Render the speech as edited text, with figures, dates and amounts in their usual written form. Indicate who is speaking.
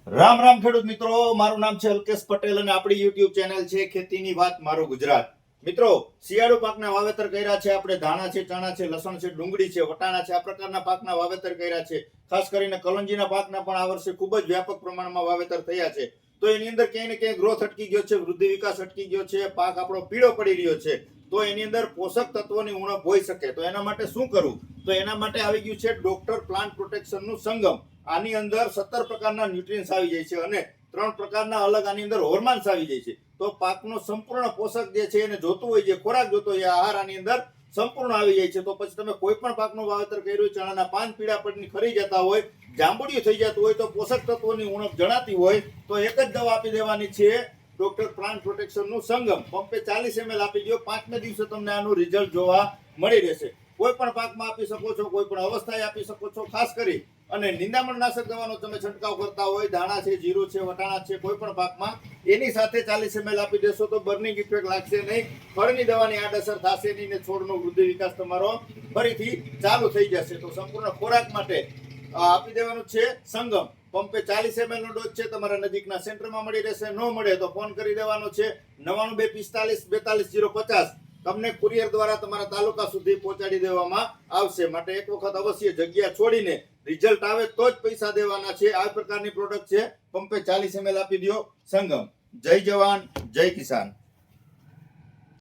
Speaker 1: રામ રામ ખેડૂત મિત્રો, મારું નામ છે અલ્કેશ પટેલ અને આપણી યુટ્યુબ ચેનલ છે ખેતીની વાત મારું ગુજરાત. મિત્રો, શિયાળુ પાકના વાવેતર કર્યા છે આપણે. ધાણા છે, ચણા છે, લસણ છે, ડુંગળી છે, વટાણા છે, આ પ્રકારના પાકના વાવેતર કર્યા છે. ખાસ કરીને કલંજીના પાકના પણ આ વર્ષે ખૂબ જ વ્યાપક પ્રમાણમાં વાવેતર થયા છે. તો એની અંદર ક્યાંય ને ક્યાંય ગ્રોથ અટકી ગયો છે, વૃદ્ધિ વિકાસ અટકી ગયો છે, પાક આપણો પીળો પડી રહ્યો છે. તો એની અંદર પોષક તત્વોની ઉણપ હોઈ શકે. તો એના માટે શું કરવું? તો એના માટે આવી ગયું છે ડોક્ટર પ્લાન્ટ પ્રોટેક્શનનું સંગમ. આની અંદર 17 પ્રકારના ન્યુટ્રિયન્ટ્સ આવી જાય છે અને 3 પ્રકારના અલગ આની અંદર હોર્મોન્સ આવી જાય છે. તો પાકનો સંપૂર્ણ પોષક જે છે એને જોતું હોય, જે ખોરાક જોતો હોય, આહાર આની અંદર સંપૂર્ણ આવી જાય છે. તો પછી તમે કોઈ પણ પાકનું વાવેતર કર્યું, ચણાના પાન પીળા પડીને ખરી જતા હોય, જાંબુડિયું થઈ જતું હોય, તો પોષક તત્વોની ઉણપ જણાતી હોય, તો એક જ દવા આપી દેવાની છે, ડોક્ટર પ્લાન્ટ પ્રોટેક્શનનું સંગમ. પંપે 40 ml આપી દો. 5મે દિવસે તમને આનું રિઝલ્ટ જોવા મળી રહેશે. કોઈ પણ પાકમાં આપી શકો છો, કોઈ પણ અવસ્થાએ આપી શકો છો. ખાસ કરી અને નિંદામણ નાશક દવાનો તમે છંટકાવ કરતા હોય, ધાણા છે, જીરું છે, વટાણા છે, કોઈ પણ પાકમાં એની સાથે 40 ml આપી દેશો તો બર્નિંગ ઇફેક્ટ લાગશે નહીં, ફળની દવાની આડઅસર થશે નહીં ને છોડનો વૃદ્ધિ વિકાસ તમારો ફરીથી ચાલુ થઈ જશે. તો સંપૂર્ણ ખોરાક માટે આપી દેવાનું છે સંગમ. પંપે 40 ml નો ડોઝ છે, તમારા નજીકના સેન્ટરમાં મળી રહેશે. ન મળે તો ફોન કરી દેવાનો છે 99 245 42 050. તમને કુરિયર દ્વારા તમારા તાલુકા સુધી પહોંચાડી દેવામાં આવશે. માટે એક વખત અવશ્ય જગ્યા છોડીને રિઝલ્ટ આવે તો જ પૈસા દેવાના છે. આ પ્રકારની પ્રોડક્ટ છે. પંપે 40 ml આપી દો સંગમ. જય જવાન, જય કિસાન.